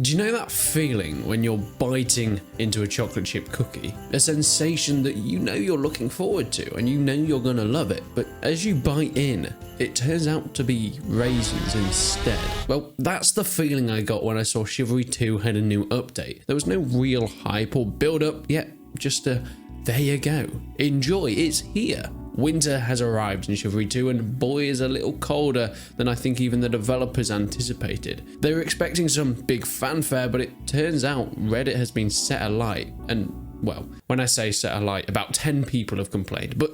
Do you know that feeling when you're biting into a chocolate chip cookie? A sensation that you know you're looking forward to and you know you're gonna love it, but as you bite in, it turns out to be raisins instead. Well, that's the feeling I got when I saw Chivalry 2 had a new update. There was no real hype or build up, yet just a, there you go, enjoy, it's here. Winter has arrived in Chivalry 2 and boy is a little colder than I think even the developers anticipated. They were expecting some big fanfare, but it turns out Reddit has been set alight and, well, when I say set alight, about 10 people have complained. But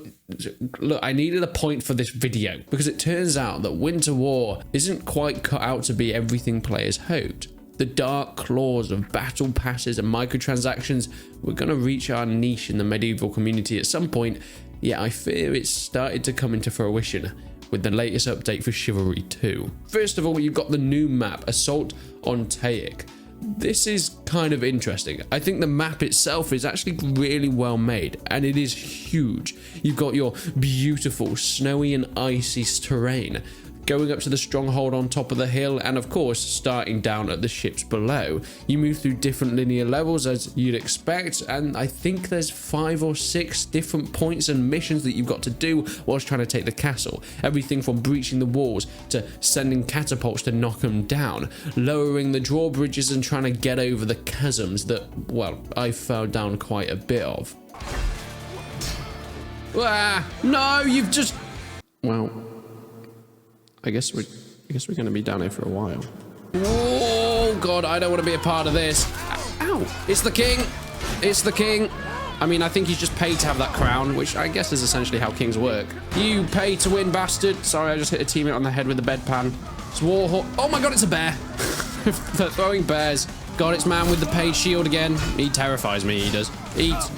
look, I needed a point for this video because it turns out that Winter War isn't quite cut out to be everything players hoped. The dark claws of battle passes and microtransactions were going to reach our niche in the medieval community at some point, yet I fear it's started to come into fruition with the latest update for Chivalry 2. First of all, you've got the new map, Assault on Teic. This is kind of interesting. I think the map itself is actually really well made and it is huge. You've got your beautiful snowy and icy terrain, going up to the stronghold on top of the hill, and of course starting down at the ships below. You move through different linear levels as you'd expect, and I think there's 5 or 6 different points and missions that you've got to do whilst trying to take the castle. Everything from breaching the walls to sending catapults to knock them down, lowering the drawbridges and trying to get over the chasms that, well, I fell down quite a bit of. Ah, no, you've just... Well, I guess we're going to be down here for a while. Oh god, I don't want to be a part of this. Ow! It's the king. It's the king. I mean, I think he's just paid to have that crown, which I guess is essentially how kings work. You pay to win, bastard. Sorry, I just hit a teammate on the head with the bedpan. It's Warhawk. Oh my god, it's a bear. They're throwing bears. God, it's man with the paid shield again. He terrifies me, he does.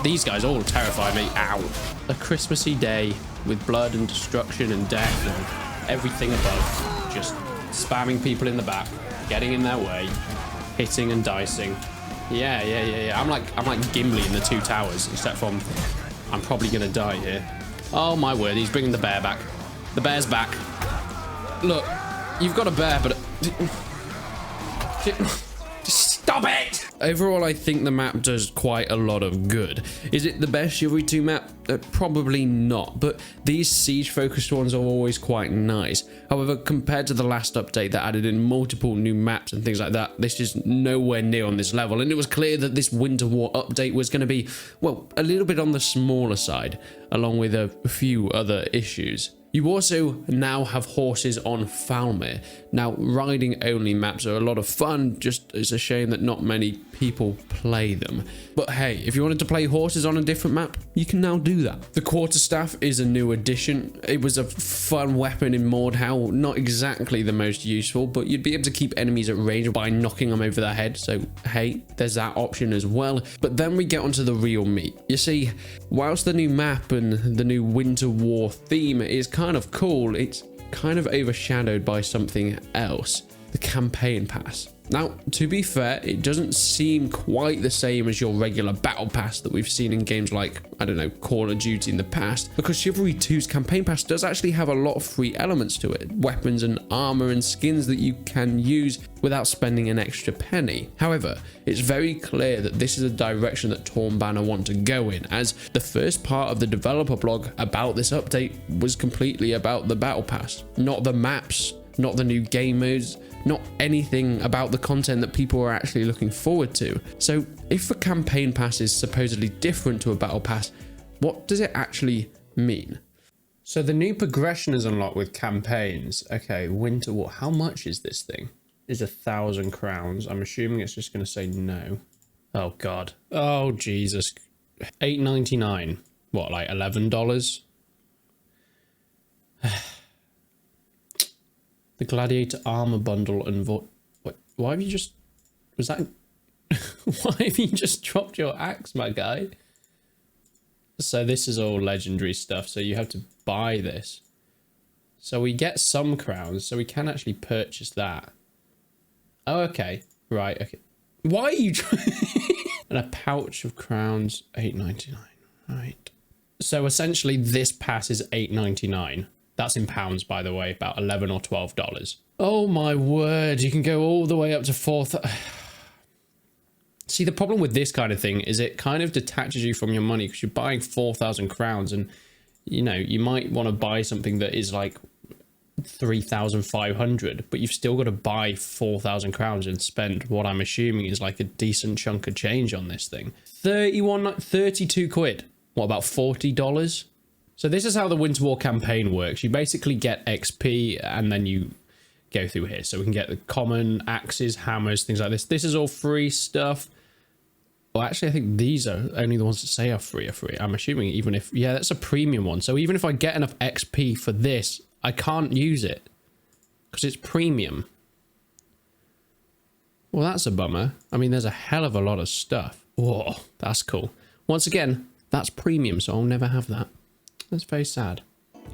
These guys all terrify me. Ow. A Christmassy day with blood and destruction and death and everything above, just spamming people in the back, getting in their way, hitting and dicing. Yeah. I'm like Gimli in the Two Towers, except from I'm probably gonna die here. Oh my word, he's bringing the bear back. The bear's back. Look, you've got a bear, but just stop it! Overall, I think the map does quite a lot of good. Is it the best Chivalry 2 map? Probably not, but these siege-focused ones are always quite nice. However, compared to the last update that added in multiple new maps and things like that, this is nowhere near on this level, and it was clear that this Winter War update was going to be, well, a little bit on the smaller side, along with a few other issues. You also now have horses on Falmir. Now, riding-only maps are a lot of fun, just it's a shame that not many people play them. But hey, if you wanted to play horses on a different map, you can now do that. The quarterstaff is a new addition. It was a fun weapon in Mordhau, not exactly the most useful, but you'd be able to keep enemies at range by knocking them over their head, so hey, there's that option as well. But then we get onto the real meat. You see, whilst the new map and the new Winter War theme is kind of cool, it's kind of overshadowed by something else, the campaign pass. Now, to be fair, it doesn't seem quite the same as your regular battle pass that we've seen in games like, I don't know, Call of Duty in the past, because Chivalry 2's campaign pass does actually have a lot of free elements to it, weapons and armor and skins that you can use without spending an extra penny. However, it's very clear that this is a direction that Torn Banner want to go in, as the first part of the developer blog about this update was completely about the battle pass, not the maps, not the new game modes, not anything about the content that people are actually looking forward to. So if a campaign pass is supposedly different to a battle pass, what does it actually mean? So the new progression is unlocked with campaigns. Okay, Winter War. How much is this thing? Is 1,000 crowns. I'm assuming it's just going to say no. Oh God. Oh Jesus. $8.99. What, like $11? The Gladiator Armor Bundle and why have you just... Was that... Why have you just dropped your axe, my guy? So this is all legendary stuff, so you have to buy this. So we get some crowns, so we can actually purchase that. Oh, okay. Right, okay. Why are you trying... And a pouch of crowns, $8.99. Right. So essentially this pass is $8.99. That's in pounds, by the way, about $11 or $12. Oh my word, you can go all the way up to See, the problem with this kind of thing is it kind of detaches you from your money because you're buying 4,000 crowns and, you know, you might want to buy something that is like 3,500, but you've still got to buy 4,000 crowns and spend what I'm assuming is like a decent chunk of change on this thing. 32 quid. What, about $40? So this is how the Winter War campaign works. You basically get XP and then you go through here. So we can get the common axes, hammers, things like this. This is all free stuff. Well, actually, I think these are only the ones that say are free. I'm assuming even if... Yeah, that's a premium one. So even if I get enough XP for this, I can't use it because it's premium. Well, that's a bummer. I mean, there's a hell of a lot of stuff. Whoa, that's cool. Once again, that's premium, so I'll never have that. That's very sad.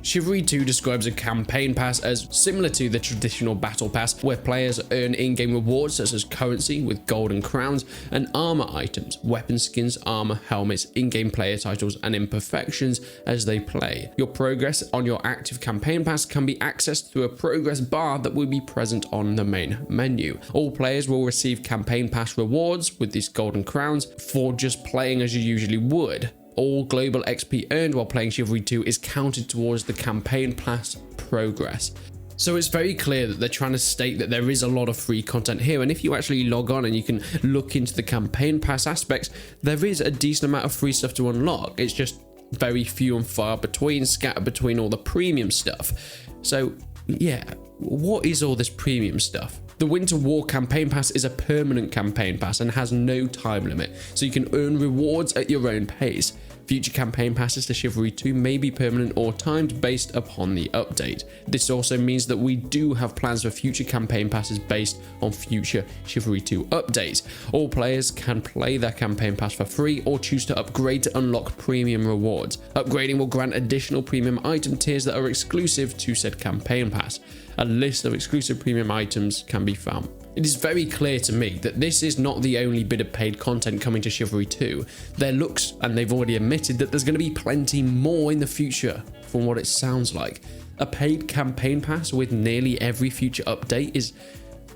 Chivalry 2 describes a campaign pass as similar to the traditional battle pass, where players earn in-game rewards such as currency with golden crowns and armor items, weapon skins, armor, helmets, in-game player titles, and imperfections as they play. Your progress on your active campaign pass can be accessed through a progress bar that will be present on the main menu. All players will receive campaign pass rewards with these golden crowns for just playing as you usually would. All global XP earned while playing Chivalry 2 is counted towards the campaign pass progress. So it's very clear that they're trying to state that there is a lot of free content here, and if you actually log on and you can look into the campaign pass aspects, there is a decent amount of free stuff to unlock. It's just very few and far between, scattered between all the premium stuff. So yeah, what is all this premium stuff? The Winter War campaign pass is a permanent campaign pass and has no time limit, so you can earn rewards at your own pace. Future campaign passes to Chivalry 2 may be permanent or timed based upon the update. This also means that we do have plans for future campaign passes based on future Chivalry 2 updates. All players can play their campaign pass for free or choose to upgrade to unlock premium rewards. Upgrading will grant additional premium item tiers that are exclusive to said campaign pass. A list of exclusive premium items can be found. It is very clear to me that this is not the only bit of paid content coming to Chivalry 2. There looks, and they've already admitted, that there's going to be plenty more in the future from what it sounds like. A paid campaign pass with nearly every future update, is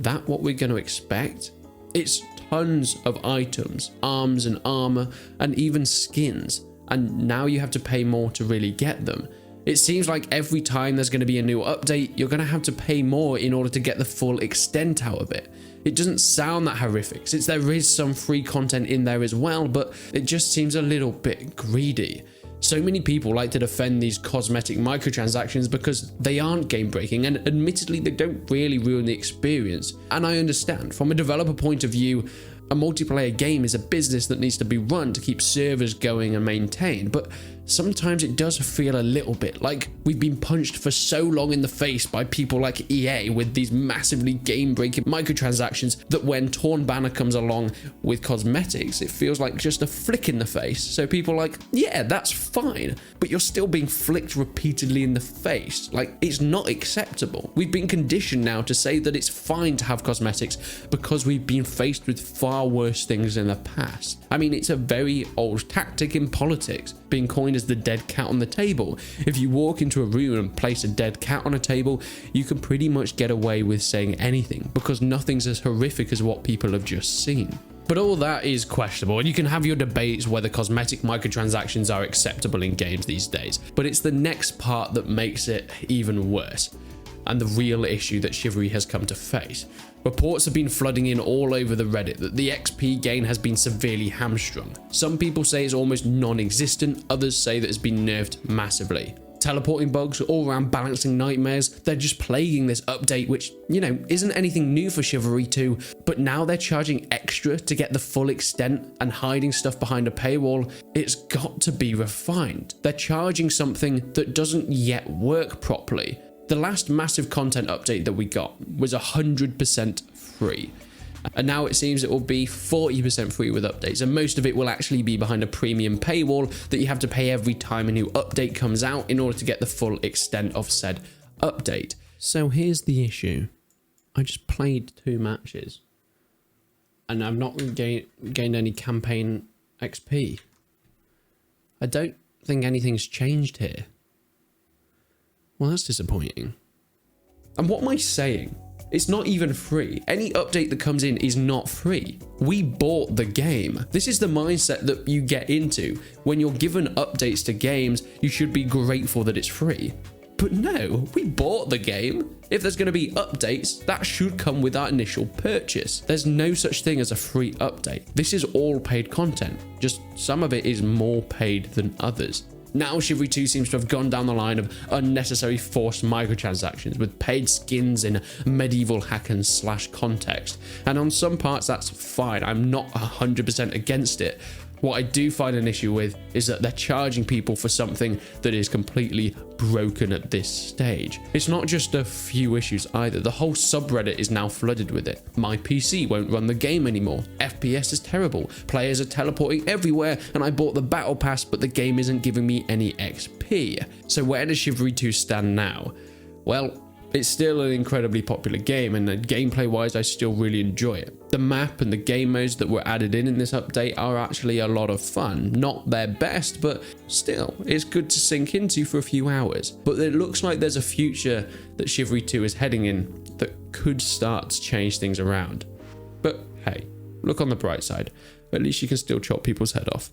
that what we're going to expect? It's tons of items, arms and armor, and even skins, and now you have to pay more to really get them. It seems like every time there's going to be a new update, you're going to have to pay more in order to get the full extent out of it. It doesn't sound that horrific, since there is some free content in there as well, but it just seems a little bit greedy. So many people like to defend these cosmetic microtransactions because they aren't game breaking, and admittedly they don't really ruin the experience. And I understand, from a developer point of view, a multiplayer game is a business that needs to be run to keep servers going and maintained, but sometimes it does feel a little bit like we've been punched for so long in the face by people like EA with these massively game-breaking microtransactions that when Torn Banner comes along with cosmetics, it feels like just a flick in the face. So people are like, yeah, that's fine, but you're still being flicked repeatedly in the face. Like, it's not acceptable. We've been conditioned now to say that it's fine to have cosmetics because we've been faced with far worse things in the past. I mean, it's a very old tactic in politics, being coined as the dead cat on the table. If you walk into a room and place a dead cat on a table, you can pretty much get away with saying anything because nothing's as horrific as what people have just seen. But all that is questionable, and you can have your debates whether cosmetic microtransactions are acceptable in games these days, but it's the next part that makes it even worse, and the real issue that Chivalry has come to face. Reports have been flooding in all over the Reddit that the XP gain has been severely hamstrung. Some people say it's almost non-existent, others say that it's been nerfed massively. Teleporting bugs, all-round balancing nightmares, they're just plaguing this update, which, you know, isn't anything new for Chivalry 2, but now they're charging extra to get the full extent and hiding stuff behind a paywall. It's got to be refined. They're charging something that doesn't yet work properly. The last massive content update that we got was 100% free. And now it seems it will be 40% free with updates, and most of it will actually be behind a premium paywall that you have to pay every time a new update comes out in order to get the full extent of said update. So here's the issue. I just played 2 matches and I've not gained any campaign XP. I don't think anything's changed here. Well, that's disappointing. And what am I saying? It's not even free. Any update that comes in is not free. We bought the game. This is the mindset that you get into. When you're given updates to games, you should be grateful that it's free. But no, we bought the game. If there's going to be updates, that should come with our initial purchase. There's no such thing as a free update. This is all paid content. Just some of it is more paid than others. Now Chivalry 2 seems to have gone down the line of unnecessary forced microtransactions with paid skins in a medieval hack and slash context. And on some parts that's fine, I'm not 100% against it. What I do find an issue with is that they're charging people for something that is completely broken at this stage. It's not just a few issues either. The whole subreddit is now flooded with it. My PC won't run the game anymore. FPS is terrible. Players are teleporting everywhere, and I bought the battle pass, but the game isn't giving me any XP. So where does Chivalry 2 stand now? Well, it's still an incredibly popular game, and gameplay wise I still really enjoy it. The map and the game modes that were added in this update are actually a lot of fun. Not their best, but still, it's good to sink into for a few hours. But it looks like there's a future that Chivalry 2 is heading in that could start to change things around. But hey, look on the bright side. At least you can still chop people's head off.